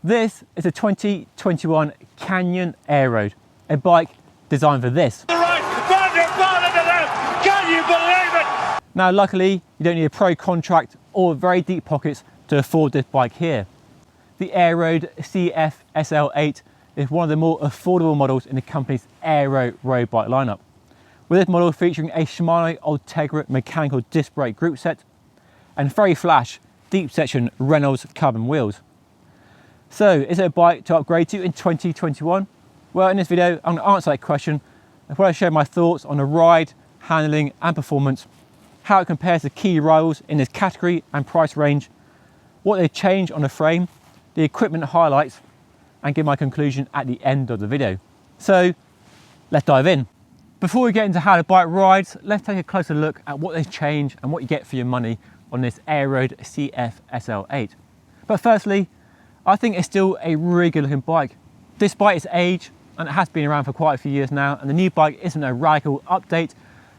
This is a 2021 Canyon Aeroad, a bike designed for this. Can you believe it? Now luckily, you don't need a pro contract or very deep pockets to afford this bike here. The Aeroad CF SL8 is one of the more affordable models in the company's aero road bike lineup, with this model featuring a Shimano Ultegra mechanical disc brake group set and very flash deep section Reynolds carbon wheels. So is it a bike to upgrade to in 2021? Well, in this video I'm going to answer that question and I share my thoughts on the ride, handling and performance, how it compares to key rivals in this category and price range, what they change on the frame, the equipment highlights, and give my conclusion at the end of the video. So let's dive in. Before we get into how the bike rides, let's take a closer look at what they change and what you get for your money on this Aeroad CF SL8. But firstly, I think it's still a really good looking bike. Despite its age, and it has been around for quite a few years now, and the new bike isn't a radical update,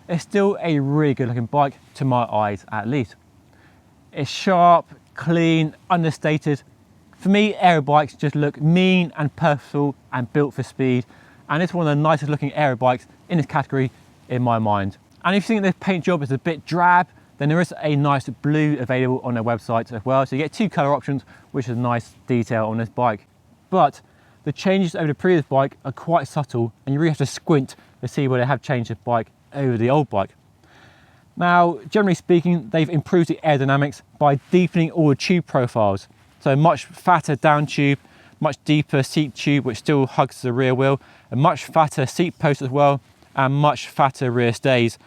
it's still a really good looking bike to my eyes at least. It's sharp, clean, understated. For me, aero bikes just look mean and purposeful and built for speed, and it's one of the nicest looking aero bikes in this category in my mind. And if you think this paint job is a bit drab, then there is a nice blue available on their website as well, so you get two colour options, which is a nice detail on this bike. But the changes over the previous bike are quite subtle, and you really have to squint to see where they have changed the bike over the old bike. Now, generally speaking, they've improved the aerodynamics by deepening all the tube profiles. So much fatter down tube, much deeper seat tube, which still hugs the rear wheel, a much fatter seat post as well, and much fatter rear stays.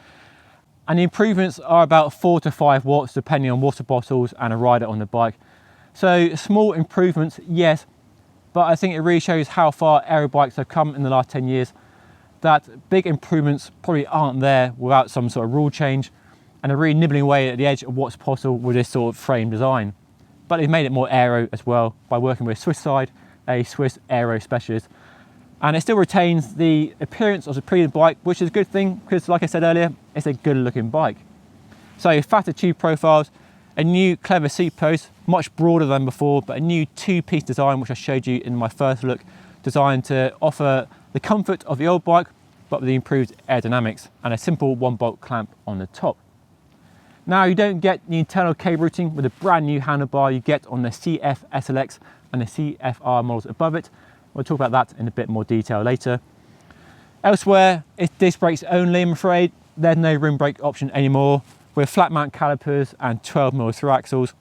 And the improvements are about 4 to 5 watts, depending on water bottles and a rider on the bike. So small improvements, yes, but I think it really shows how far aero bikes have come in the last 10 years, that big improvements probably aren't there without some sort of rule change, and are really nibbling away at the edge of what's possible with this sort of frame design. But they've made it more aero as well by working with Swisside, a Swiss aero specialist. And it still retains the appearance of the previous bike, which is a good thing because, like I said earlier, it's a good looking bike. So fatter tube profiles, a new clever seat post, much broader than before, but a new two-piece design, which I showed you in my first look, designed to offer the comfort of the old bike, but with the improved aerodynamics, and a simple 1-bolt clamp on the top. Now, you don't get the internal cable routing with a brand new handlebar you get on the CF SLX and the CFR models above it. We'll talk about that in a bit more detail later. Elsewhere, it's disc brakes only, I'm afraid. There's no rim brake option anymore, with flat mount calipers and 12mm through axles.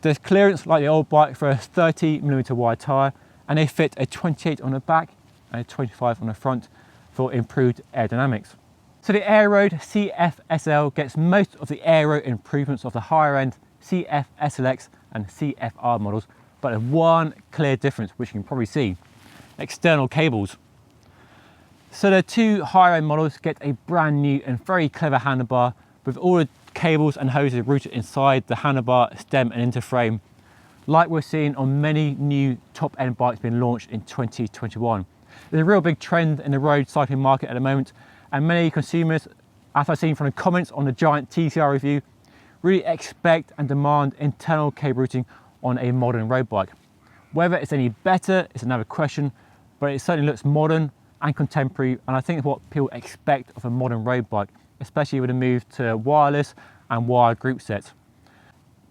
There's clearance like the old bike for a 30mm wide tyre, and they fit a 28 on the back and a 25 on the front for improved aerodynamics. So the Aeroad CF SL gets most of the aero improvements of the higher end CF SLX and CFR models, but there's one clear difference, which you can probably see: external cables. So the two higher end models get a brand new and very clever handlebar with all the cables and hoses routed inside the handlebar, stem and into frame, like we're seeing on many new top end bikes being launched in 2021. There's a real big trend in the road cycling market at the moment, and many consumers, as I've seen from the comments on the Giant TCR review, really expect and demand internal cable routing on a modern road bike. Whether it's any better is another question, but it certainly looks modern and contemporary, and I think it's what people expect of a modern road bike, especially with the move to wireless and wired group sets.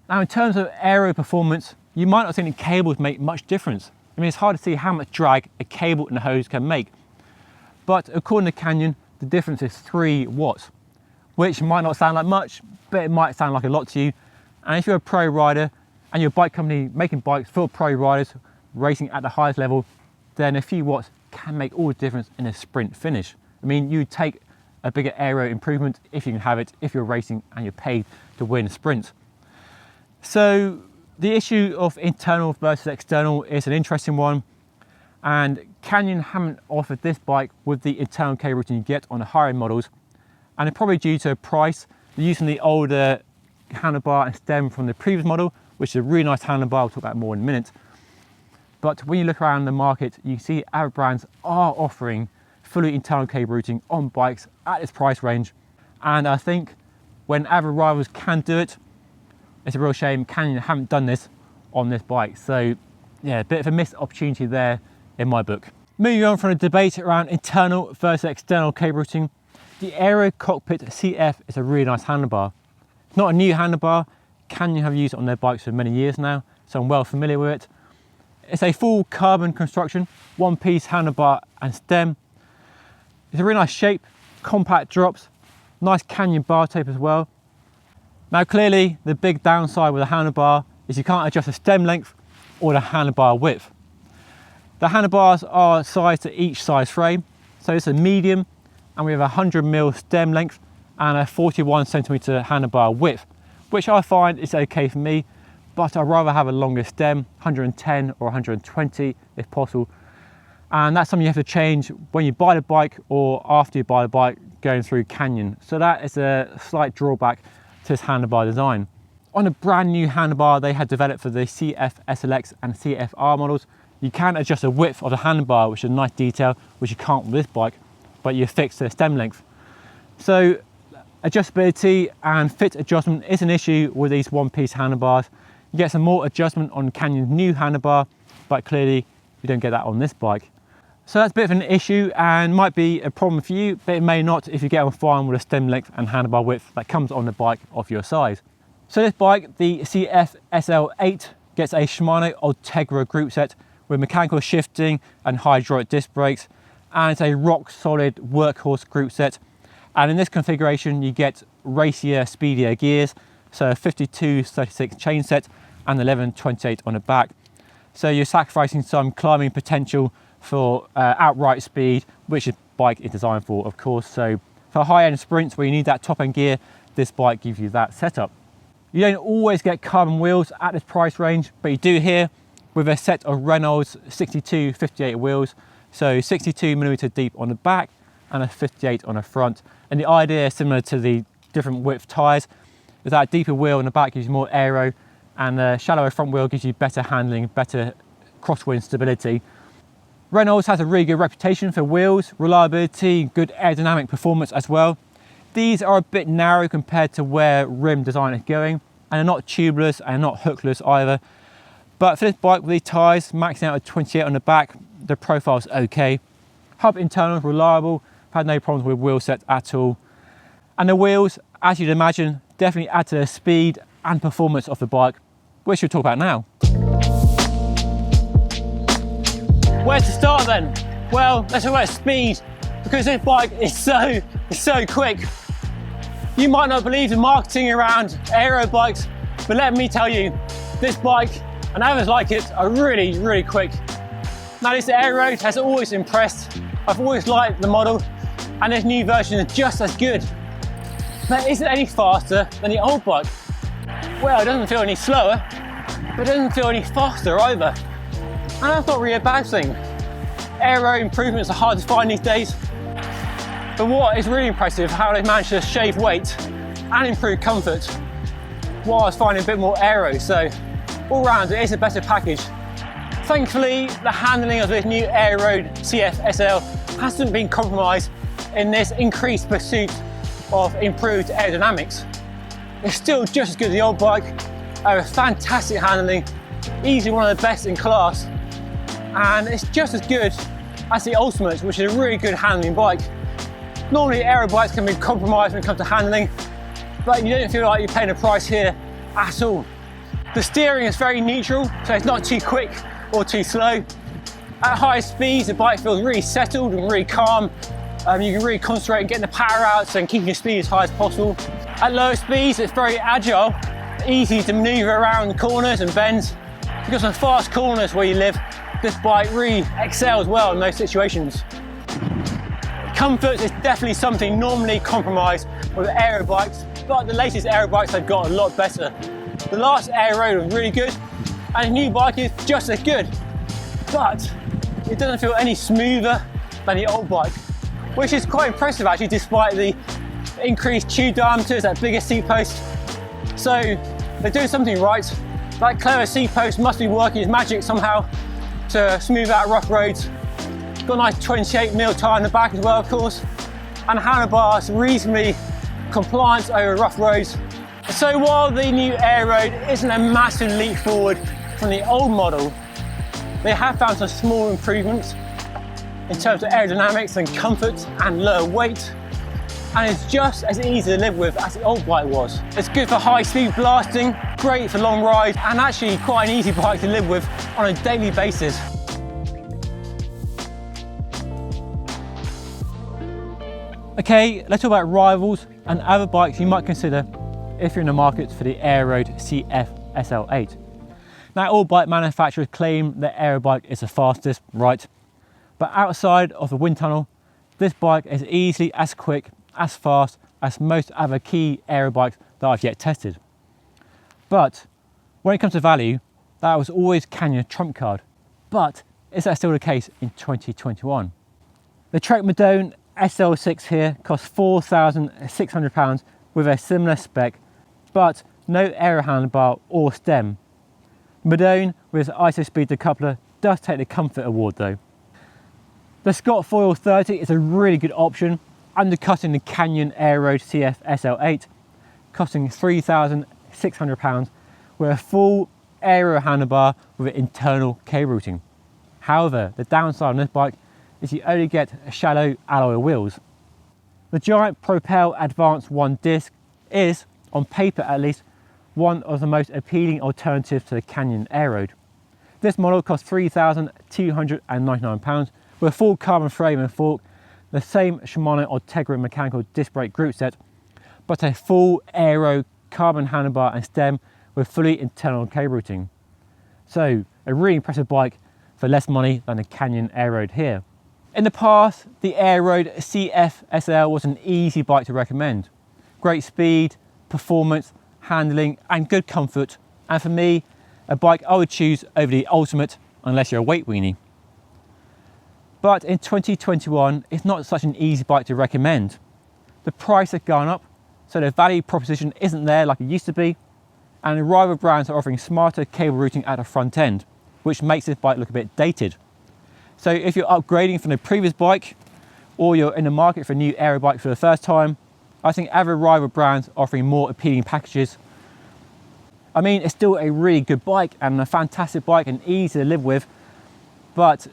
Now, in terms of aero performance, you might not think the cables make much difference. I mean, it's hard to see how much drag a cable and a hose can make. But according to Canyon, the difference is 3 watts, which might not sound like much, but it might sound like a lot to you. And if you're a pro rider and you're a bike company making bikes for pro riders racing at the highest level, then a few watts can make all the difference in a sprint finish. I mean, you take a bigger aero improvement if you can have it, if you're racing and you're paid to win sprints. So the issue of internal versus external is an interesting one, and Canyon haven't offered this bike with the internal cable routing you get on the higher end models, and it's probably due to price. They're using the older handlebar and stem from the previous model, which is a really nice handlebar. I'll talk about more in a minute. But when you look around the market, you see other brands are offering fully internal cable routing on bikes at this price range, and I think when other rivals can do it, it's a real shame Canyon haven't done this on this bike. So yeah, a bit of a missed opportunity there in my book. Moving on from a debate around internal versus external cable routing, the Aero Cockpit CF is a really nice handlebar. It's not a new handlebar. Canyon have used it on their bikes for many years now, so I'm well familiar with it. It's a full carbon construction, one-piece handlebar and stem. It's a really nice shape, compact drops, nice Canyon bar tape as well. Now clearly the big downside with a handlebar is you can't adjust the stem length or the handlebar width. The handlebars are sized to each size frame, so it's a medium, and we have a 100mm stem length and a 41cm handlebar width, which I find is okay for me, but I'd rather have a longer stem, 110 or 120 if possible. And that's something you have to change when you buy the bike or after you buy the bike going through Canyon. So that is a slight drawback to this handlebar design. On a brand new handlebar they had developed for the CF SLX and CFR models, you can adjust the width of the handlebar, which is a nice detail, which you can't with this bike, but you fix the stem length. So adjustability and fit adjustment is an issue with these one-piece handlebars. You get some more adjustment on Canyon's new handlebar, but clearly you don't get that on this bike. So that's a bit of an issue and might be a problem for you, but it may not if you get on fine with a stem length and handlebar width that comes on the bike of your size. So this bike, the CF SL8, gets a Shimano Ultegra group set with mechanical shifting and hydraulic disc brakes, and it's a rock solid workhorse group set. And in this configuration you get racier, speedier gears, so a 52-36 chain set and 11-28 on the back. So you're sacrificing some climbing potential for outright speed, which this bike is designed for, of course. So for high-end sprints where you need that top-end gear, this bike gives you that setup. You don't always get carbon wheels at this price range, but you do here with a set of Reynolds 62-58 wheels, so 62mm deep on the back and a 58 on the front. And the idea is similar to the different width tyres, is that deeper wheel on the back gives you more aero, and the shallower front wheel gives you better handling, better crosswind stability. Reynolds has a really good reputation for wheels, reliability, good aerodynamic performance as well. These are a bit narrow compared to where rim design is going, and they're not tubeless and not hookless either. But for this bike with these tyres, maxing out at 28 on the back, the profile's okay. Hub internal, reliable, had no problems with wheel set at all. And the wheels, as you'd imagine, definitely add to the speed and performance of the bike, which we'll talk about now. Where to start then? Well, let's talk about speed, because this bike is so quick. You might not believe the marketing around aero bikes, but let me tell you, this bike and others like it are really, really quick. Now this Aeroad has always impressed. I've always liked the model, and this new version is just as good. But is it any faster than the old bike? Well, it doesn't feel any slower, but it doesn't feel any faster either. And that's not really a bad thing. Aero improvements are hard to find these days. But what is really impressive, how they've managed to shave weight and improve comfort whilst finding a bit more aero. So all round, it is a better package. Thankfully, the handling of this new Aeroad CF SL hasn't been compromised in this increased pursuit of improved aerodynamics. It's still just as good as the old bike, fantastic handling, easily one of the best in class, and it's just as good as the Ultimate, which is a really good handling bike. Normally aero bikes can be compromised when it comes to handling, but you don't feel like you're paying a price here at all. The steering is very neutral, so it's not too quick or too slow. At high speeds, the bike feels really settled and really calm. You can really concentrate on getting the power out and keeping your speed as high as possible. At lower speeds, it's very agile, easy to maneuver around corners and bends. You've got some fast corners where you live. This bike really excels well in those situations. Comfort is definitely something normally compromised with aero bikes, but the latest aero bikes have got a lot better. The last Aeroad was really good, and the new bike is just as good, but it doesn't feel any smoother than the old bike, which is quite impressive actually, despite the increased tube diameters, that bigger seat post. So they're doing something right. That clever seat post must be working its magic somehow to smooth out rough roads. Got a nice 28mm tyre in the back as well, of course, and handlebars reasonably compliant over rough roads. So while the new Aeroad isn't a massive leap forward from the old model, They have found some small improvements in terms of aerodynamics and comfort and lower weight, and it's just as easy to live with as the old bike was. It's good for high speed blasting, great for long rides, and actually quite an easy bike to live with on a daily basis. Okay, let's talk about rivals and other bikes you might consider if you're in the market for the Aeroad CF SL8. Now, all bike manufacturers claim the aero bike is the fastest, right? But outside of the wind tunnel, this bike is easily as quick, as fast as most other key aero bikes that I've yet tested. But when it comes to value, that was always Canyon's trump card. But is that still the case in 2021? The Trek Madone SL6 here costs £4,600 with a similar spec, but no aero handlebar or stem. Madone with its ISO-speed decoupler does take the comfort award though. The Scott Foil 30 is a really good option, undercutting the Canyon Aeroad CF SL8, costing £3,600 with a full aero handlebar with internal cable routing. However, the downside on this bike is you only get shallow alloy wheels. The giant Propel Advanced 1 disc is, on paper at least, one of the most appealing alternatives to the Canyon Aeroad. This model costs £3,299 with a full carbon frame and fork, the same Shimano Ultegra mechanical disc brake group set, but a full aero carbon handlebar and stem with fully internal cable routing. So a really impressive bike for less money than the Canyon Aeroad here. In the past, the Aeroad CF SL was an easy bike to recommend. Great speed, performance, handling and good comfort, and for me, a bike I would choose over the Ultimate unless you're a weight weenie. But in 2021, it's not such an easy bike to recommend. The price has gone up, so the value proposition isn't there like it used to be, and rival brands are offering smarter cable routing at the front end, which makes this bike look a bit dated. So if you're upgrading from the previous bike, or you're in the market for a new aero bike for the first time, I think other rival brands are offering more appealing packages. I mean, it's still a really good bike and a fantastic bike and easy to live with, but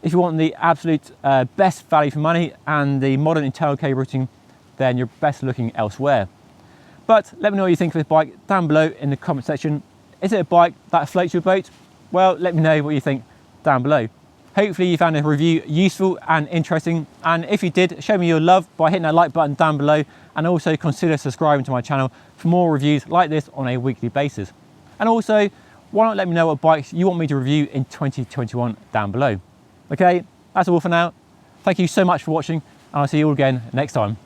if you want the absolute best value for money and the modern internal cable routing, then you're best looking elsewhere. But let me know what you think of this bike down below in the comment section. Is it a bike that floats your boat? Well, let me know what you think down below. Hopefully you found the review useful and interesting, and if you did, show me your love by hitting that like button down below, and also consider subscribing to my channel for more reviews like this on a weekly basis. And also, why not let me know what bikes you want me to review in 2021 down below. Okay, that's all for now. Thank you so much for watching, and I'll see you all again next time.